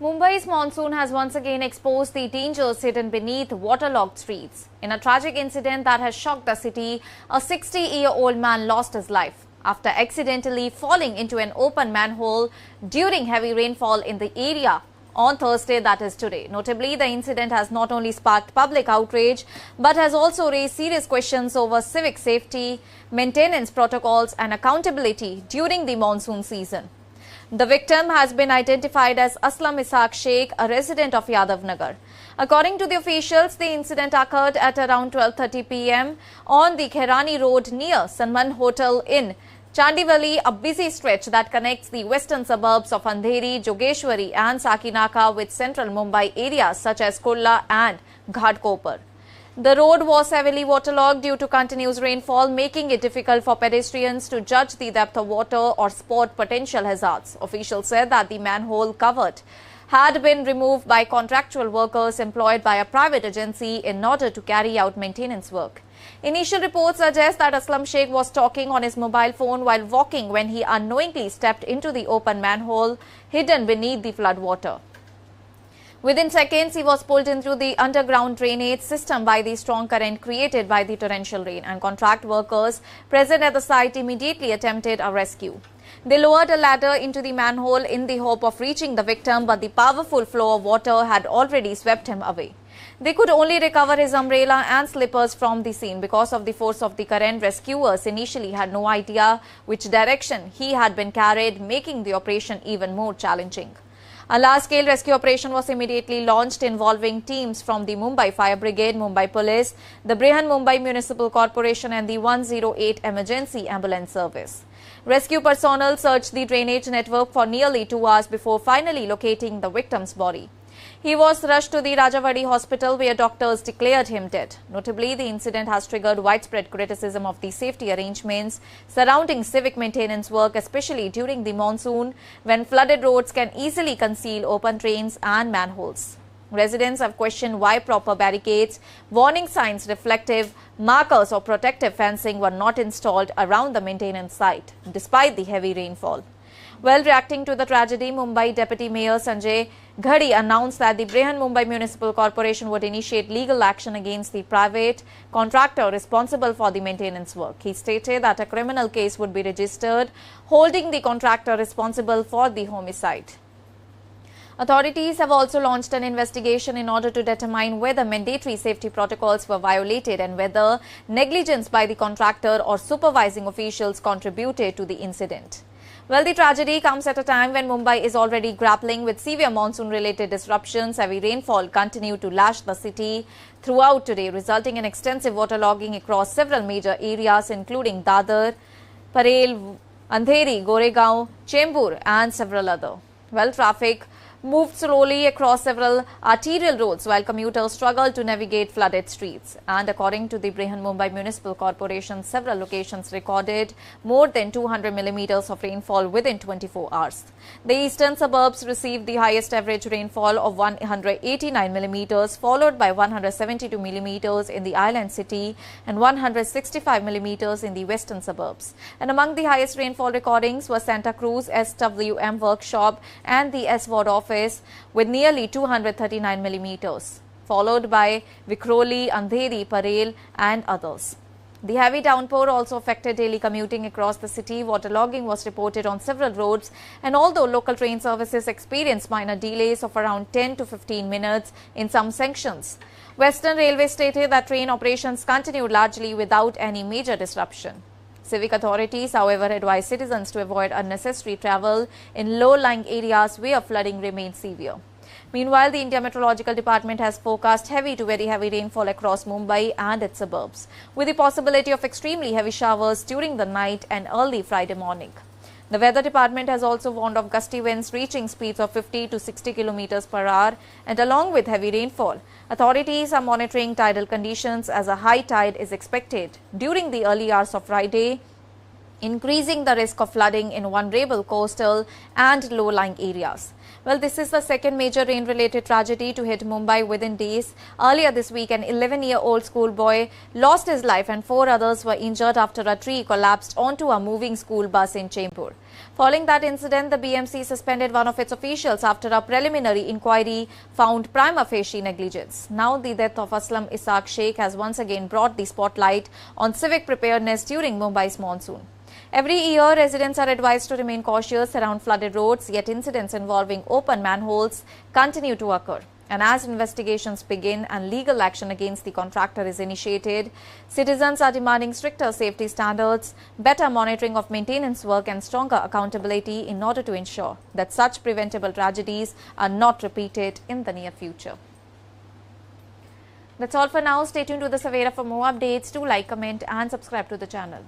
Mumbai's monsoon has once again exposed the dangers hidden beneath waterlogged streets. In a tragic incident that has shocked the city, a 60-year-old man lost his life after accidentally falling into an open manhole during heavy rainfall in the area on Thursday, that is today. Notably, the incident has not only sparked public outrage but has also raised serious questions over civic safety, maintenance protocols and accountability during the monsoon season. The victim has been identified as Aslam Ishaq Sheikh, a resident of Yadavnagar. According to the officials, the incident occurred at around 12:30 p.m. on the Kherani Road near Sanman Hotel in Chandivali, a busy stretch that connects the western suburbs of Andheri, Jogeshwari and Sakinaka with central Mumbai areas such as Kurla and Ghatkopar. The road was heavily waterlogged due to continuous rainfall, making it difficult for pedestrians to judge the depth of water or spot potential hazards. Officials said that the manhole cover had been removed by contractual workers employed by a private agency in order to carry out maintenance work. Initial reports suggest that Aslam Sheikh was talking on his mobile phone while walking when he unknowingly stepped into the open manhole hidden beneath the floodwater. Within seconds, he was pulled into the underground drainage system by the strong current created by the torrential rain, and contract workers present at the site immediately attempted a rescue. They lowered a ladder into the manhole in the hope of reaching the victim, but the powerful flow of water had already swept him away. They could only recover his umbrella and slippers from the scene. Because of the force of the current, rescuers initially had no idea which direction he had been carried, making the operation even more challenging. A large-scale rescue operation was immediately launched involving teams from the Mumbai Fire Brigade, Mumbai Police, the Brihan Mumbai Municipal Corporation and the 108 Emergency Ambulance Service. Rescue personnel searched the drainage network for nearly 2 hours before finally locating the victim's body. He was rushed to the Rajawadi hospital where doctors declared him dead. Notably, the incident has triggered widespread criticism of the safety arrangements surrounding civic maintenance work, especially during the monsoon when flooded roads can easily conceal open drains and manholes. Residents have questioned why proper barricades, warning signs, reflective markers or protective fencing were not installed around the maintenance site despite the heavy rainfall. While reacting to the tragedy, Mumbai Deputy Mayor Sanjay Ghadi announced that the Brihan Mumbai Municipal Corporation would initiate legal action against the private contractor responsible for the maintenance work. He stated that a criminal case would be registered, holding the contractor responsible for the homicide. Authorities have also launched an investigation in order to determine whether mandatory safety protocols were violated and whether negligence by the contractor or supervising officials contributed to the incident. Well, the tragedy comes at a time when Mumbai is already grappling with severe monsoon-related disruptions. Heavy rainfall continued to lash the city throughout today, resulting in extensive waterlogging across several major areas, including Dadar, Parel, Andheri, Goregaon, Chembur and several other. Well, traffic moved slowly across several arterial roads while commuters struggled to navigate flooded streets. And according to the Brihan Mumbai Municipal Corporation, several locations recorded more than 200 millimeters of rainfall within 24 hours. The eastern suburbs received the highest average rainfall of 189 millimeters, followed by 172 millimeters in the island city and 165 millimeters in the western suburbs. And among the highest rainfall recordings were Santa Cruz SWM Workshop and the S-Ward office with nearly 239 millimeters, followed by Vikhroli, Andheri, Parel and others. The heavy downpour also affected daily commuting across the city. Waterlogging was reported on several roads, and although local train services experienced minor delays of around 10 to 15 minutes in some sections, Western Railway stated that train operations continued largely without any major disruption. Civic authorities, however, advise citizens to avoid unnecessary travel in low-lying areas where flooding remains severe. Meanwhile, the India Meteorological Department has forecast heavy to very heavy rainfall across Mumbai and its suburbs, with the possibility of extremely heavy showers during the night and early Friday morning. The Weather Department has also warned of gusty winds reaching speeds of 50 to 60 kilometers per hour, and along with heavy rainfall, authorities are monitoring tidal conditions as a high tide is expected during the early hours of Friday, increasing the risk of flooding in vulnerable coastal and low-lying areas. Well, this is the second major rain-related tragedy to hit Mumbai within days. Earlier this week, an 11-year-old schoolboy lost his life and 4 others were injured after a tree collapsed onto a moving school bus in Chembur. Following that incident, the BMC suspended one of its officials after a preliminary inquiry found prima facie negligence. Now, the death of Aslam Ishaq Sheikh has once again brought the spotlight on civic preparedness during Mumbai's monsoon. Every year, residents are advised to remain cautious around flooded roads, yet incidents involving open manholes continue to occur. And as investigations begin and legal action against the contractor is initiated, citizens are demanding stricter safety standards, better monitoring of maintenance work and stronger accountability in order to ensure that such preventable tragedies are not repeated in the near future. That's all for now. Stay tuned to the Savera for more updates. Do like, comment and subscribe to the channel.